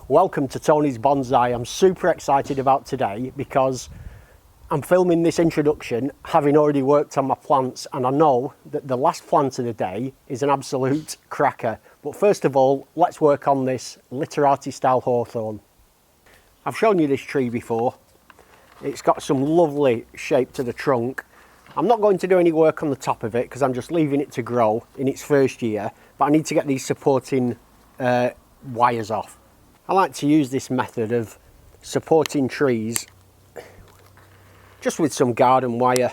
Welcome to Tony's Bonsai. I'm super excited about today because I'm filming this introduction having already worked on my plants, and I know that the last plant of the day is an absolute cracker. But first of all, let's work on this Literati style hawthorn. I've shown you this tree before. It's got some lovely shape to the trunk. I'm not going to do any work on the top of it because I'm just leaving it to grow in its first year, but I need to get these supporting wires off. I like to use this method of supporting trees just with some garden wire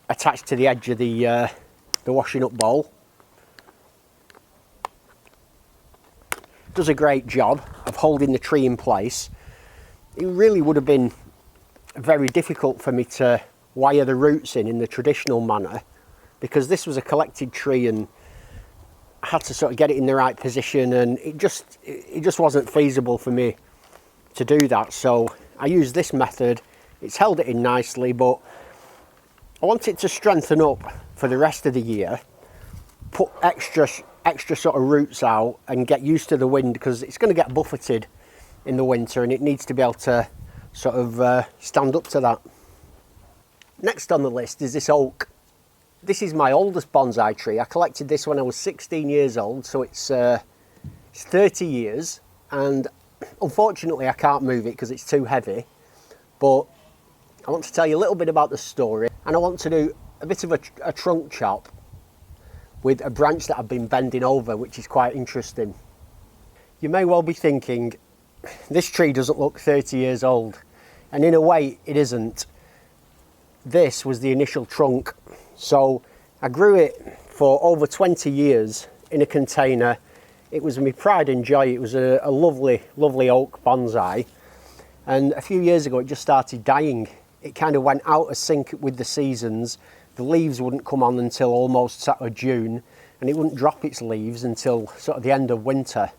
attached to the edge of the washing up bowl. Does a great job of holding the tree in place. It really would have been very difficult for me to wire the roots in the traditional manner, because this was a collected tree and I had to sort of get it in the right position, and it just wasn't feasible for me to do that. So I used this method. It's held it in nicely, but I want it to strengthen up for the rest of the year, put extra sort of roots out and get used to the wind, because it's going to get buffeted in the winter and it needs to be able to sort of stand up to that. Next on the list is this oak. This is my oldest bonsai tree. I collected this when I was 16 years old, so it's 30 years, and unfortunately I can't move it because it's too heavy. But I want to tell you a little bit about the story, and I want to do a bit of a trunk chop with a branch that I've been bending over, which is quite interesting. You may well be thinking, this tree doesn't look 30 years old, and in a way it isn't. This was the initial trunk. So I grew it for over 20 years in a container. It was my pride and joy. It was a lovely, lovely oak bonsai. And a few years ago, it just started dying. It kind of went out of sync with the seasons. The leaves wouldn't come on until almost sort of June, and it wouldn't drop its leaves until sort of the end of winter.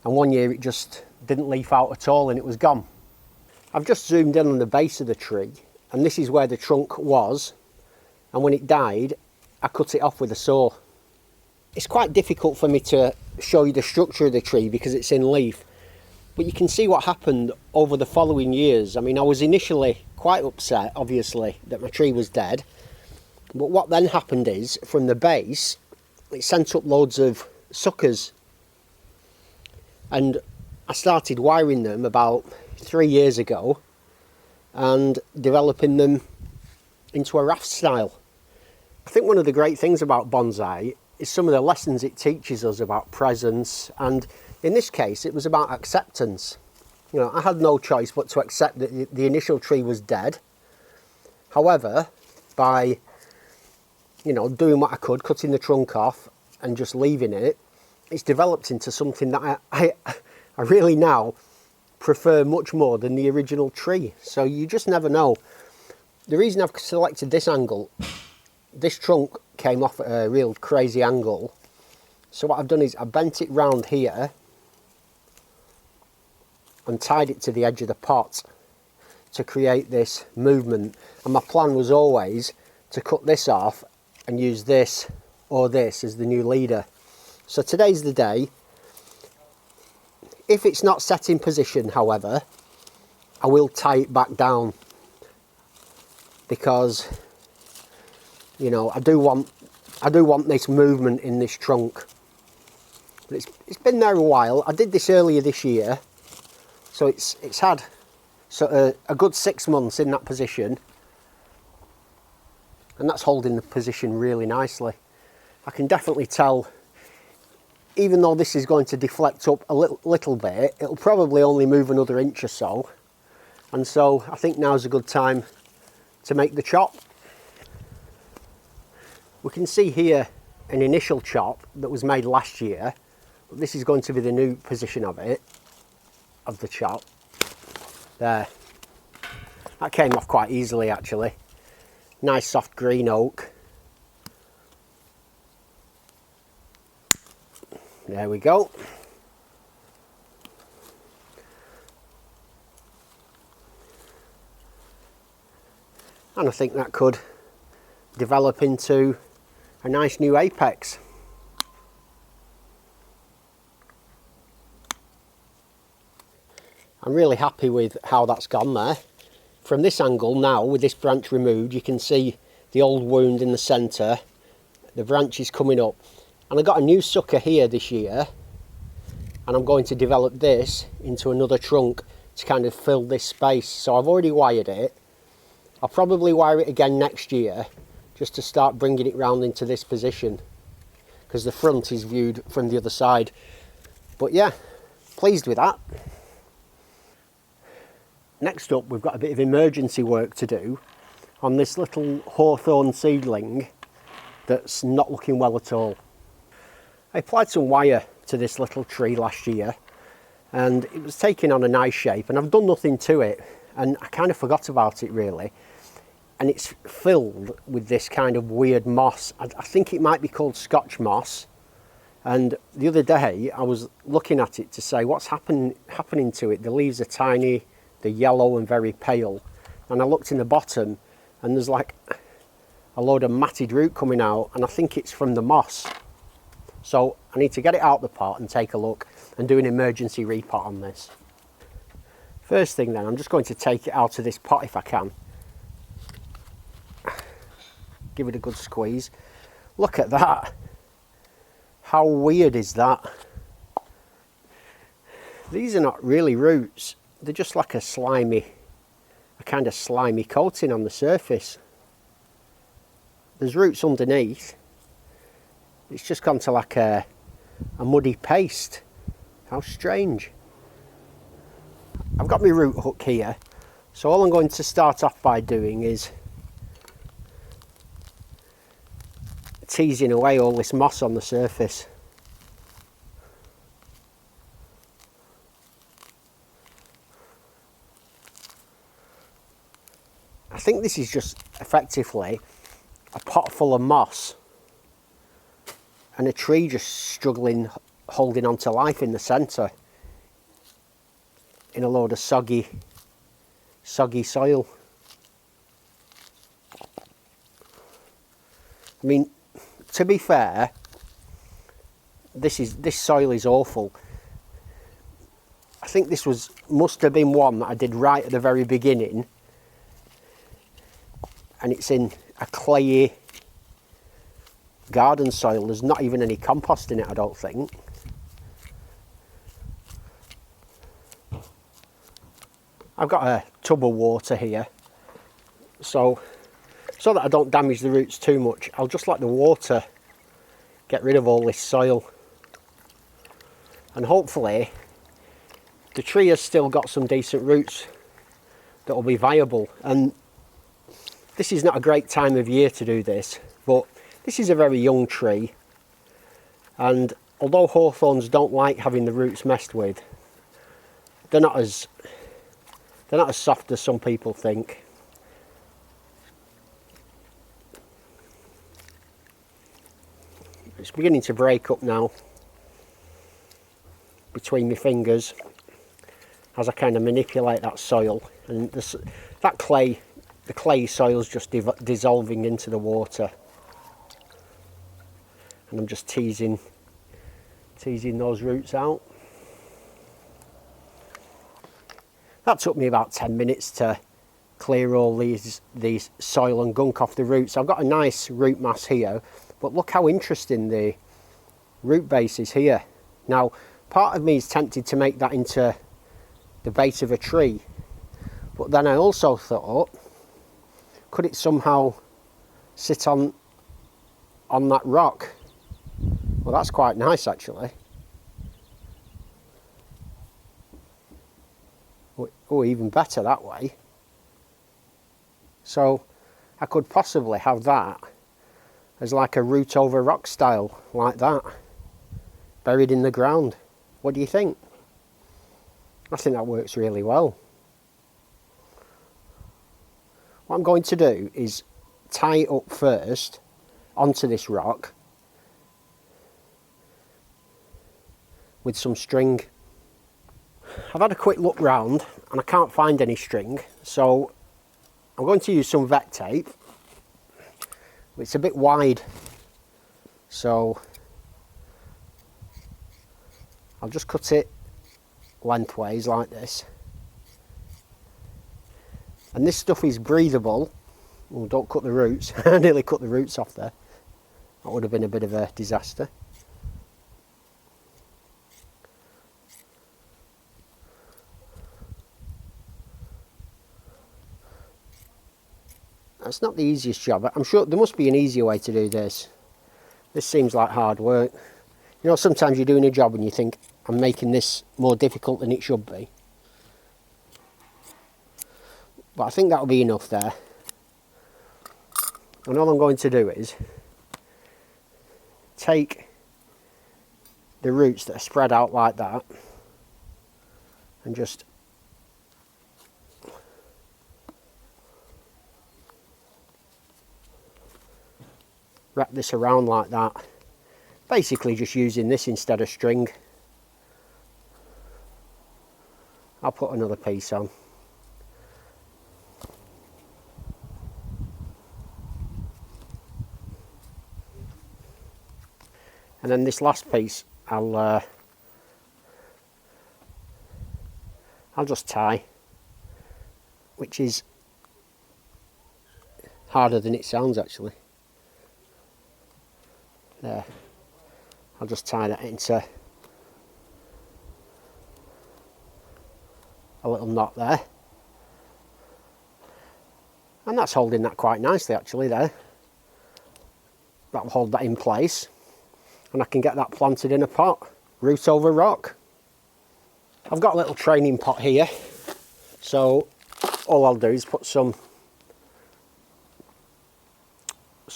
And one year it just didn't leaf out at all and it was gone. I've just zoomed in on the base of the tree, and this is where the trunk was. And when it died, I cut it off with a saw. It's quite difficult for me to show you the structure of the tree because it's in leaf, but you can see what happened over the following years. I mean, I was initially quite upset, obviously, that my tree was dead, but what then happened is, from the base, it sent up loads of suckers, and I started wiring them about 3 years ago and developing them into a raft style. I think one of the great things about bonsai is some of the lessons it teaches us about presence, and in this case it was about acceptance. You know, I had no choice but to accept that the initial tree was dead. However, by doing what I could, cutting the trunk off and just leaving it, it's developed into something that I really now prefer much more than the original tree. So you just never know. The reason I've selected this angle, this trunk came off at a real crazy angle. So what I've done is I bent it round here and tied it to the edge of the pot to create this movement. And my plan was always to cut this off and use this or this as the new leader. So today's the day. If it's not set in position, however, I will tie it back down, because you know I do want this movement in this trunk. But it's been there a while. I did this earlier this year, so it's had sort of a good 6 months in that position, and that's holding the position really nicely. I can definitely tell, even though this is going to deflect up a little bit, it'll probably only move another inch or so, and so I think now's a good time to make the chop. We can see here an initial chop that was made last year, but this is going to be the new position of the chop. There, that came off quite easily actually. Nice soft green oak. There we go. And I think that could develop into a nice new apex. I'm really happy with how that's gone there. From this angle now, with this branch removed, you can see the old wound in the centre, the branches coming up. And I got a new sucker here this year, and I'm going to develop this into another trunk to kind of fill this space. So I've already wired it. I'll probably wire it again next year, just to start bringing it round into this position, because the front is viewed from the other side. But yeah, pleased with that. Next up, we've got a bit of emergency work to do on this little hawthorn seedling that's not looking well at all. I applied some wire to this little tree last year and it was taking on a nice shape, and I've done nothing to it, and I kind of forgot about it really. And it's filled with this kind of weird moss. I think it might be called Scotch moss. And the other day I was looking at it to say, what's happening to it? The leaves are tiny, they're yellow and very pale. And I looked in the bottom and there's like a load of matted root coming out, and I think it's from the moss. So I need to get it out of the pot and take a look and do an emergency repot on this. First thing then, I'm just going to take it out of this pot if I can. Give it a good squeeze. Look at that. How weird is that? These are not really roots. They're just like a kind of slimy coating on the surface. There's roots underneath. It's just gone to like a muddy paste. How strange. I've got my root hook here. So all I'm going to start off by doing is teasing away all this moss on the surface. I think this is just effectively a pot full of moss and a tree just struggling, holding on to life in the centre in a load of soggy soil. I mean, to be fair, this soil is awful. I think this must have been one that I did right at the very beginning, and it's in a clayey garden soil. There's not even any compost in it, I don't think. I've got a tub of water here, so that I don't damage the roots too much, I'll just let the water get rid of all this soil. And hopefully the tree has still got some decent roots that will be viable. And this is not a great time of year to do this, but this is a very young tree, and although hawthorns don't like having the roots messed with, they're not as soft as some people think. It's beginning to break up now between my fingers as I kind of manipulate that soil, and the clay soil is just dissolving into the water, and I'm just teasing those roots out. That took me about 10 minutes to clear all these soil and gunk off the roots. I've got a nice root mass here, but look how interesting the root base is here. Now, part of me is tempted to make that into the base of a tree, but then I also thought, could it somehow sit on that rock? Well, that's quite nice actually. Oh, even better that way. So I could possibly have that as like a root over rock style, like that, buried in the ground. What do you think? I think that works really well. What I'm going to do is tie it up first onto this rock with some string. I've had a quick look round and I can't find any string, so I'm going to use some vet tape. It's a bit wide, so I'll just cut it lengthways like this. And this stuff is breathable. Oh, don't cut the roots. I nearly cut the roots off there. That would have been a bit of a disaster. That's not the easiest job. I'm sure there must be an easier way to do this. This seems like hard work. You know, sometimes you're doing a job and you think, I'm making this more difficult than it should be. But I think that'll be enough there. And all I'm going to do is take the roots that are spread out like that and just wrap this around like that. Basically just using this instead of string. I'll put another piece on. And then this last piece I'll just tie, which is harder than it sounds actually. There. I'll just tie that into a little knot there. And that's holding that quite nicely actually there. That'll hold that in place. And I can get that planted in a pot, root over rock. I've got a little training pot here. So all I'll do is put some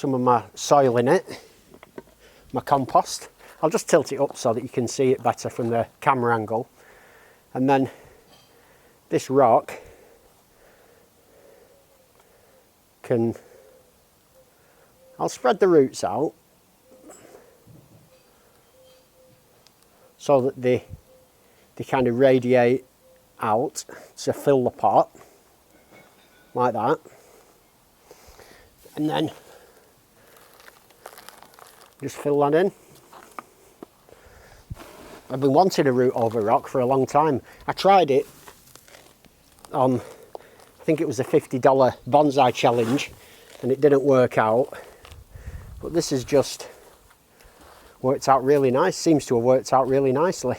of my soil in it, my compost. I'll just tilt it up so that you can see it better from the camera angle. And then this rock I'll spread the roots out so that they kind of radiate out to fill the pot, like that. And then just fill that in. I've been wanting a root over rock for a long time. I tried it on, I think it was a $50 bonsai challenge, and it didn't work out. But this has just worked out really nice, seems to have worked out really nicely.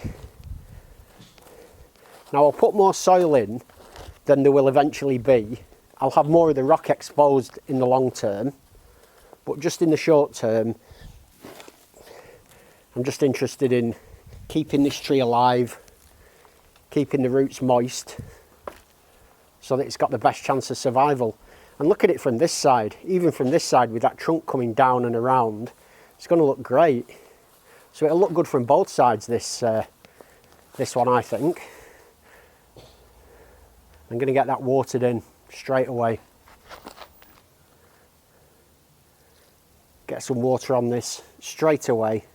Now I'll put more soil in than there will eventually be. I'll have more of the rock exposed in the long term, but just in the short term, I'm just interested in keeping this tree alive, keeping the roots moist, so that it's got the best chance of survival. And look at it from this side, even from this side with that trunk coming down and around, it's going to look great. So it'll look good from both sides, this one I think. I'm going to get that watered in straight away. Get some water on this straight away.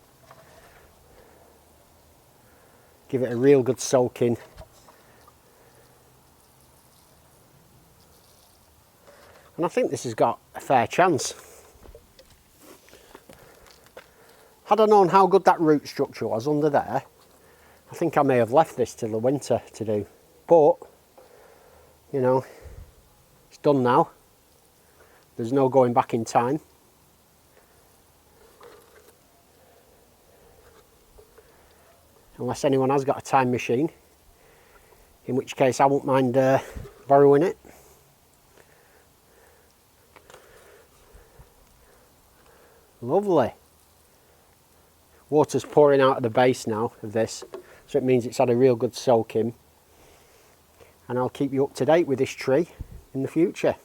Give it a real good soaking. And I think this has got a fair chance. Had I known how good that root structure was under there, I think I may have left this till the winter to do. But, you know, it's done now. There's no going back in time. Unless anyone has got a time machine, in which case I won't mind borrowing it. Lovely. Water's pouring out of the base now of this, so it means it's had a real good soaking. And I'll keep you up to date with this tree in the future.